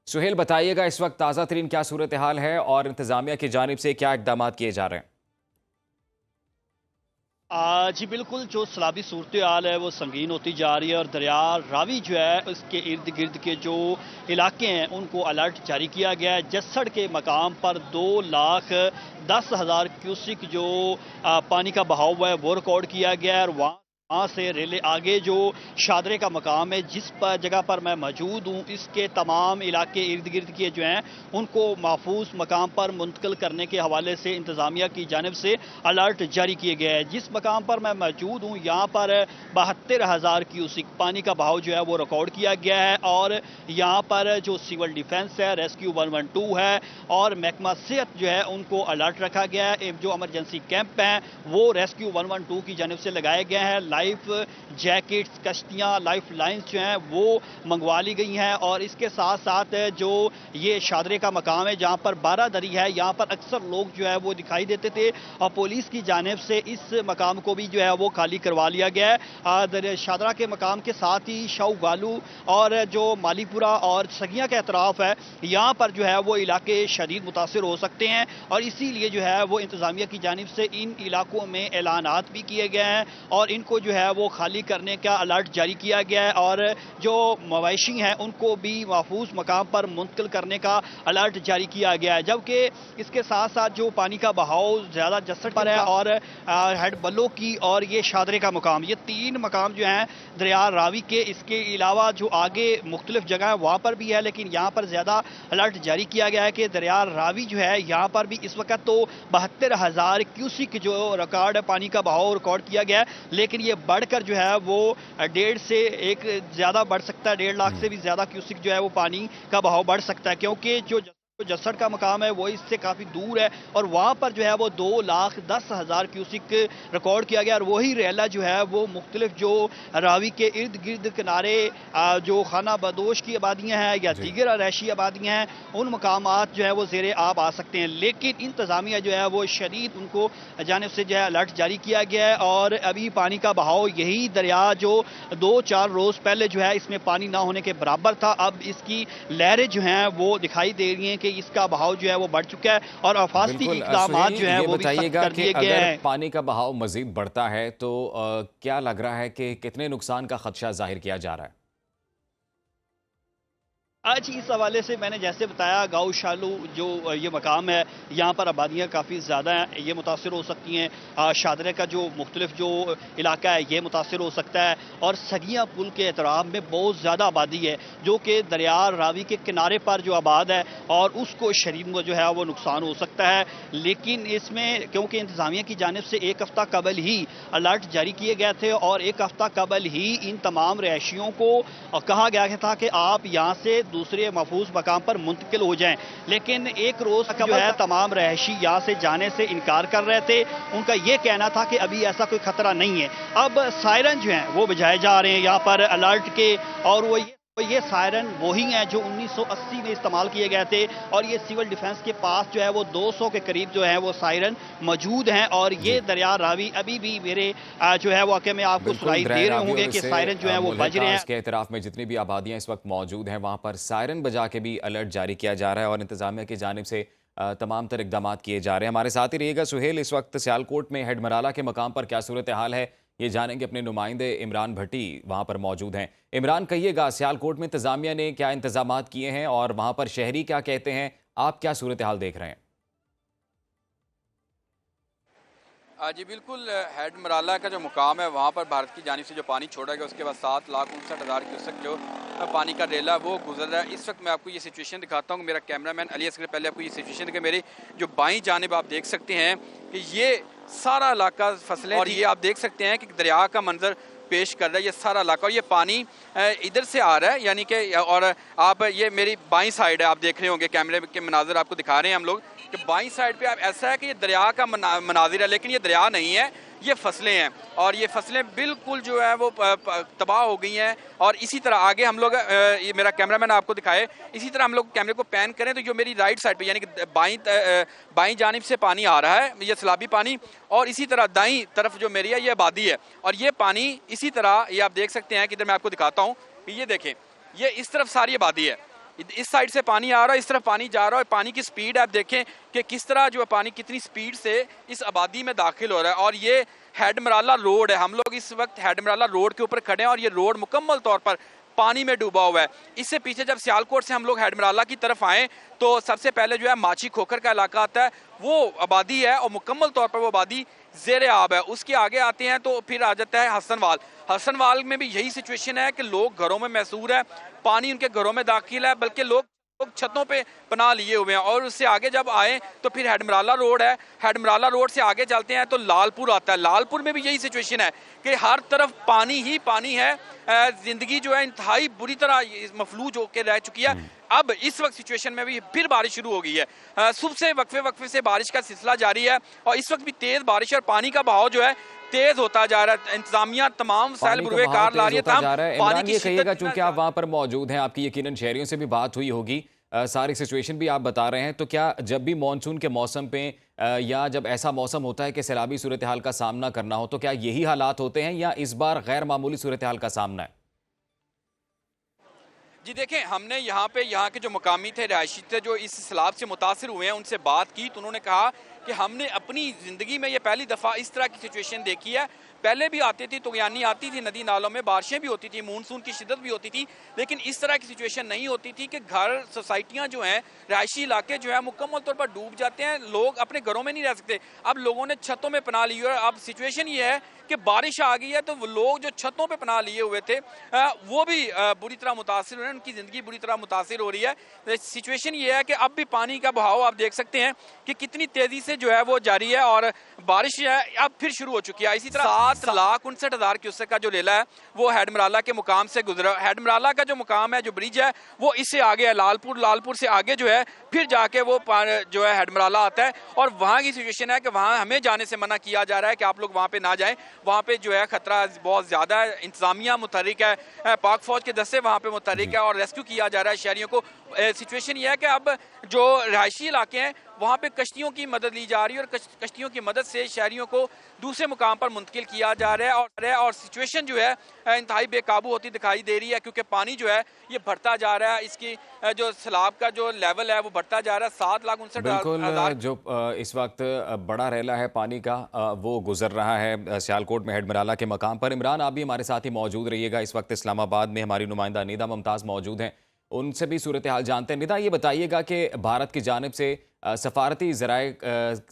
सुहेल बताइएगा इस वक्त ताज़ा तरीन क्या सूरत हाल है और इंतजामिया की जानिब से क्या इकदाम किए जा रहे हैं। जी बिल्कुल, जो सैलाबी सूरत हाल है वो संगीन होती जा रही है और दरिया रावी जो है उसके इर्द गिर्द के जो इलाके हैं उनको अलर्ट जारी किया गया है। जस्सड़ के मकाम पर 2,10,000 क्यूसिक जो पानी का बहाव हुआ है वो रिकॉर्ड किया गया है। और वहाँ से रेले आगे जो शादरे का मकाम है जिस पर जगह पर मैं मौजूद हूँ, इसके तमाम इलाके इर्द गिर्द के जो हैं उनको महफूज मकाम पर मुंतकिल करने के हवाले से इंतज़ामिया की जानिब से अलर्ट जारी किए गए हैं। जिस मकाम पर मैं मौजूद हूँ यहाँ पर 72,000 क्यूसिक पानी का बहाव जो है वो रिकॉर्ड किया गया है और यहाँ पर जो सिविल डिफेंस है, रेस्क्यू 112 है और महकमा सेहत जो है उनको अलर्ट रखा गया है। जो इमरजेंसी कैंप हैं वो रेस्क्यू 112 की जानिब से लगाए गए हैं। लाइफ जैकेट्स, कश्तियाँ, लाइफ लाइन्स जो हैं वो मंगवा ली गई हैं और इसके साथ साथ जो ये शादरे का मकाम है जहाँ पर 12 दरी है, यहाँ पर अक्सर लोग जो है वो दिखाई देते थे और पुलिस की जानिब से इस मकाम को भी जो है वो खाली करवा लिया गया है। शादरा के मकाम के साथ ही शाऊ गालू और जो मालीपुरा और सगिया का एतराफ़ है, यहाँ पर जो है वो इलाके शदीद मुतासिर हो सकते हैं और इसीलिए जो है वो इंतज़ामिया की जानिब से इन इलाकों में ऐलानात भी किए गए हैं और इनको जो है वो खाली करने का अलर्ट जारी किया गया है और जो मवेशी हैं उनको भी महफूज मकाम पर मुंतकिल करने का अलर्ट जारी किया गया है। जबकि इसके साथ साथ जो पानी का बहाव ज़्यादा जस्सड़ पर है और हेड बल्लो की और ये शादरे का मकाम, ये तीन मकाम जो हैं दरिया रावी के, इसके अलावा जो आगे मुख्तलिफ जगह है वहाँ पर भी है, लेकिन यहाँ पर ज़्यादा अलर्ट जारी किया गया है कि दरिया रावी जो है यहाँ पर भी इस वक्त तो 72,000 क्यूसिक जो रिकॉर्ड है पानी का बहाव रिकॉर्ड किया गया है, लेकिन ये बढ़कर जो है वो 1.5 से 1 ज़्यादा बढ़ सकता है। 1.5 लाख से भी ज़्यादा क्यूसिक जो है वो पानी का बहाव बढ़ सकता है क्योंकि जो जस्सड़ का मकाम है वो इससे काफ़ी दूर है और वहाँ पर जो है वो 2,10,000 क्यूसिक रिकॉर्ड किया गया और वही रेला जो है वो मुख्तलिफ जो रावी के इर्द गिर्द किनारे जो खाना बदोश की आबादियाँ हैं या दीगर रैशी आबादियाँ हैं उन मकामात जो है वो ज़ेरे आब आ सकते हैं, लेकिन इंतज़ामिया जो है वो शदीद उनको जानिब से जो है अलर्ट जारी किया गया है और अभी पानी का बहाव यही दरिया जो 2-4 रोज़ पहले जो है इसमें पानी ना होने के बराबर था, अब इसकी लहरें जो हैं वो दिखाई दे रही हैं कि इसका बहाव जो है वो बढ़ चुका है और अफास्ती इक़दाम जो है वो भी सख्त कर दिए गए हैं। पानी का बहाव मजीद बढ़ता है तो क्या लग रहा है कि कितने नुकसान का खदशा जाहिर किया जा रहा है? आज इस हवाले से मैंने जैसे बताया गाँव शालू जो ये मकाम है यहाँ पर आबादियाँ काफ़ी ज़्यादा हैं, ये मुतासिर हो सकती हैं। शादरे का जो मुख्तलिफ जो इलाका है ये मुतासिर हो सकता है और सगिया पुल के एतराफ़ में बहुत ज़्यादा आबादी है जो कि दरिया रावी के किनारे पर जो आबाद है और उसको शदीद जो है वो नुकसान हो सकता है। लेकिन इसमें क्योंकि इंतज़ामिया की जानिब से एक हफ़्ता कबल ही अलर्ट जारी किए गए थे और एक हफ़्ता कबल ही इन तमाम रहायशियों को कहा गया था कि आप यहाँ से दूसरे महफूज मकाम पर मुंतकिल हो जाएं, लेकिन एक रोज़ जो है तमाम रहायशी यहाँ से जाने से इनकार कर रहे थे। उनका ये कहना था कि अभी ऐसा कोई खतरा नहीं है। अब सायरन जो हैं वो बजाए जा रहे हैं यहाँ पर अलर्ट के और ये सायरन वही हैं जो 1980 में इस्तेमाल किए गए थे और ये सिविल डिफेंस के पास जो है वो 200 के करीब जो है वो सायरन मौजूद हैं और ये दरिया रावी अभी भी मेरे जो है वो में आपको सुनाई दे रहे होंगे कि सायरन जो है वो बज रहे हैं। इसके एतराफ़ में जितनी भी आबादियाँ इस वक्त मौजूद हैं वहाँ पर सायरन बजा के भी अलर्ट जारी किया जा रहा है और इंतज़ामिया की जानिब से तमाम तर इकदाम किए जा रहे हैं। हमारे साथ ही रहिएगा सुहेल, इस वक्त सियालकोट में हेड मराला के मकाम पर क्या सूरत हाल है ये जानेंगे अपने नुमाइंदे इमरान भट्टी वहाँ पर मौजूद हैं। इमरान, कहिएगा सियालकोट में इंतज़ामिया ने क्या इंतजाम किए हैं और वहाँ पर शहरी क्या कहते हैं, आप क्या सूरत हाल देख रहे हैं? जी बिल्कुल, हेड मराला का जो मुकाम है वहाँ पर भारत की जानिब से जो पानी छोड़ा गया उसके बाद 7,59,000 क्यूसेक जो पानी का रेला वो गुजर रहा है। इस वक्त मैं आपको ये सिचुएशन दिखाता हूँ। मेरा कैमरामैन अली असगर पहले आपको ये सिचुएशन दिखा। मेरी जो बाईं जानिब आप देख सकते हैं कि ये सारा इलाका फसलें और ये आप देख सकते हैं कि दरिया का मंजर पेश कर रहा है ये सारा इलाका और ये पानी इधर से आ रहा है, यानी कि और आप ये मेरी बाईं साइड है, आप देख रहे होंगे कैमरे के मनाजर आपको दिखा रहे हैं हम लोग कि बाईं साइड पे आप ऐसा है कि ये दरिया का मनाजिर है, लेकिन ये दरिया नहीं है, ये फसलें हैं और ये फसलें बिल्कुल जो है वो तबाह हो गई हैं। और इसी तरह आगे हम लोग ये मेरा कैमरामैन आपको दिखाए, इसी तरह हम लोग कैमरे को पैन करें तो जो मेरी राइट साइड पे यानी कि बाईं जानिब से पानी आ रहा है, ये सैलाबी पानी, और इसी तरह दाईं तरफ जो मेरी है ये आबादी है और ये पानी इसी तरह ये आप देख सकते हैं कि इधर मैं आपको दिखाता हूँ कि ये देखें ये इस तरफ सारी आबादी है इस साइड से पानी आ रहा है, इस तरफ पानी जा रहा है। पानी की स्पीड आप देखें कि किस तरह जो है पानी कितनी स्पीड से इस आबादी में दाखिल हो रहा है। और ये हेडमराला रोड है, हम लोग इस वक्त हेडमराला रोड के ऊपर खड़े हैं और ये रोड मुकम्मल तौर पर पानी में डूबा हुआ है। इससे पीछे जब सियालकोट से हम लोग हेडमराला की तरफ आए तो सबसे पहले जो है माची खोखर का इलाका आता है, वो आबादी है और मुकम्मल तौर पर वो आबादी ज़ेर आब है। उसके आगे आते हैं तो फिर आ जाता है हसनवाल। हसनवाल में भी यही सिचुएशन है कि लोग घरों में महसूर है, पानी उनके घरों में दाखिल है, बल्कि लोग छतों पे पनाह लिए हुए हैं। और उससे आगे जब आए तो फिर हेडमराला रोड है, हेडमराला रोड से आगे चलते हैं तो लालपुर आता है। लालपुर में भी यही सिचुएशन है कि हर तरफ पानी ही पानी है। जिंदगी जो है इंतहाई बुरी तरह मफलूज होकर रह चुकी है। अब इस वक्त सिचुएशन में भी फिर बारिश शुरू हो गई है। सुबह से वक्फे से बारिश का सिलसिला जारी है और इस वक्त भी तेज बारिश और पानी का बहाव जो है तेज होता जा रहा है। इंतजामिया तमाम सैल बुरवे कार ला रही है, पानी की कहिएगा, चूंकि आप वहां पर मौजूद हैं, आपकी यकीनन शहरियों से भी बात हुई होगी, सारी सिचुएशन भी आप बता रहे हैं, तो क्या जब भी मानसून के मौसम पे या जब ऐसा मौसम होता है कि सैलाबी सूरत हाल का सामना करना हो, तो क्या यही हालात होते हैं या इस बार गैर मामूली सूरत हाल का सामना है? जी देखें, हमने यहाँ के जो मकामी थे, रिहायशी थे, जो इस सैलाब से मुतासर हुए हैं, उनसे बात की तो उन्होंने कहा कि हमने अपनी ज़िंदगी में ये पहली दफ़ा इस तरह की सिचुएशन देखी है। पहले भी आती थी, तुगयानी आती थी, नदी नालों में बारिशें भी होती थी, मानसून की शिद्दत भी होती थी, लेकिन इस तरह की सिचुएशन नहीं होती थी कि घर, सोसाइटियाँ जो हैं, रिहायशी इलाके जो हैं, मुकम्मल तौर पर डूब जाते हैं, लोग अपने घरों में नहीं रह सकते। अब लोगों ने छतों में पनाह ली है। अब सिचुएशन ये है कि बारिश आ गई है तो वो लोग जो छतों पे पनाह लिए हुए थे वो भी बुरी तरह मुतासिर हो रहे हैं, उनकी ज़िंदगी बुरी तरह मुतासिर हो रही है। सिचुएशन ये है कि अब भी पानी का बहाव आप देख सकते हैं कि कितनी तेज़ी से जो है वो जारी है और बारिश है अब फिर शुरू हो चुकी है। इसी तरह 7,59,000 क्यूसेक का जो रेला है वो हेडमराला के मुकाम से गुजरा। हेडमराला का जो मुकाम है, जो ब्रिज है, वो इससे आगे है, लालपुर से आगे जो है फिर जाके वो जो है हेडमराला आता है। और वहाँ की सिचुएशन है कि वहाँ हमें जाने से मना किया जा रहा है कि आप लोग वहाँ पे ना जाएं, वहाँ पे जो है खतरा बहुत ज़्यादा है। इंतजामिया मुतहरिक है, पाक फौज के दस्ते वहाँ पे मुतहरिक है और रेस्क्यू किया जा रहा है शहरियों को। सिचुएशन ये है कि अब जो रिहायशी इलाके हैं वहाँ पे कश्तियों की मदद ली जा रही है और कश्तियों की मदद से शहरियों को दूसरे मुकाम पर मुंतकिल किया जा रहा है। और सिचुएशन जो है इंतहाई बेकाबू होती दिखाई दे रही है, क्योंकि पानी जो है ये बढ़ता जा रहा है। इसकी जो सैलाब का जो लेवल है वो बढ़ता जा रहा है। 7,59,000 जो इस वक्त बड़ा रेला है पानी का, वो गुजर रहा है सियालकोट में हेडमराला के मकाम पर। इमरान, आप भी हमारे साथ ही मौजूद रहिएगा। इस वक्त इस्लामाबाद में हमारी नुमाइंदा निदा मुमताज़ मौजूद हैं, उनसे भी सूरत हाल जानते हैं। निदा, ये बताइएगा कि भारत की जानिब से सफारती ज़राए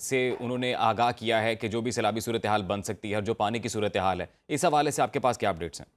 से उन्होंने आगाह किया है कि जो भी सैलाबी सूरत हाल बन सकती है और जो पानी की सूरत हाल है, इस हवाले से आपके पास क्या अपडेट्स हैं?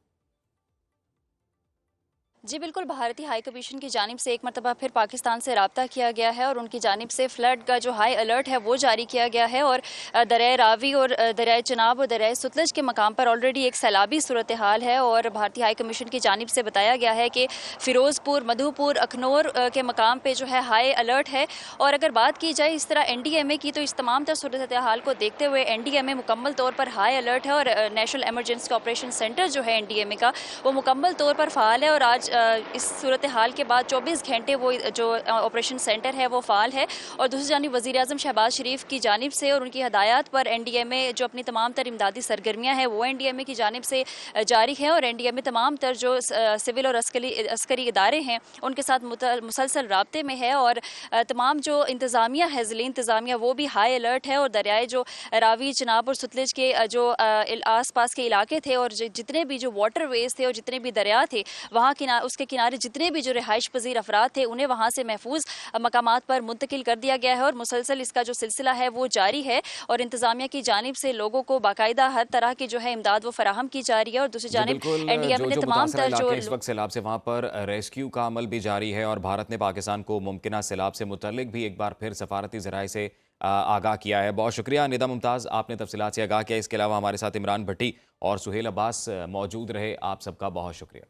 जी बिल्कुल, भारतीय हाई कमीशन की जानिब से एक मरतबा फिर पाकिस्तान से रब्ता किया गया है और उनकी जानिब से फ्लड का जो हाई अलर्ट है वो जारी किया गया है। और दरियाए रावी और दरियाए चनाब और दरियाए सतलज के मकाम पर ऑलरेडी एक सैलाबी सूरत हाल है और भारतीय हाई कमीशन की जानिब से बताया गया है कि फ़िरोज़पुर, मधुपुर, अखनौर के मकाम पर जो है हाई अलर्ट है। और अगर बात की जाए इस तरह NDMA की, तो इस तमाम तर सूरत हाल को देखते हुए NDMA मुकम्मल तौर पर हाई अलर्ट है और नेशनल एमरजेंसी ऑपरेशन सेंटर जो है NDMA का, वो मुकम्मल तौर पर फ़ाल है। और आज इस सूरत हाल के बाद 24 घंटे वो जो ऑपरेशन सेंटर है वो फ़ाल है। और दूसरी जानिब वज़ीर आज़म शहबाज शरीफ की जानिब से और उनकी हदायत पर NDMA जो अपनी तमाम तर इमदादी सरगर्मियाँ हैं वो NDMA की जानिब से जारी है। और NDMA तमाम तर जो सिविल और अस्करी इदारे हैं उनके साथ मुसलसल राब्ते में है। और तमाम जो इंतज़ामिया है, ज़िली इंतज़ामिया, वो भी हाई अलर्ट है। और दरियाए जो रावी, चनाब और सतलज के जो आस पास के इलाके थे और जितने भी जो वाटर वेज थे और जितने भी दरिया थे वहाँ उसके किनारे जितने भी जो रिहाइश पजीर अफराद थे उन्हें वहाँ से महफूज मकामात पर मुंतकिल कर दिया गया है। और मुसलसल इसका जो सिलसिला है वो जारी है और इंतजामिया की जानिब से लोगों को बाकायदा हर तरह की जो है इमदाद वो फराहम की जा रही है। और दूसरी जानिब NDMA ने तमाम तर जो इस वक्त सैलाब से वहाँ पर रेस्क्यू का अमल भी जारी है और भारत ने पाकिस्तान को मुमकिना सैलाब से मुतल्लिक भी एक बार फिर सफारती ज़राए से आगाह किया है। बहुत शुक्रिया निदा मुमताज़, आपने तफसीलात से आगाह किया। इसके अलावा हमारे साथ इमरान भट्टी और सुहेल अब्बास मौजूद रहे। आप सबका बहुत शुक्रिया।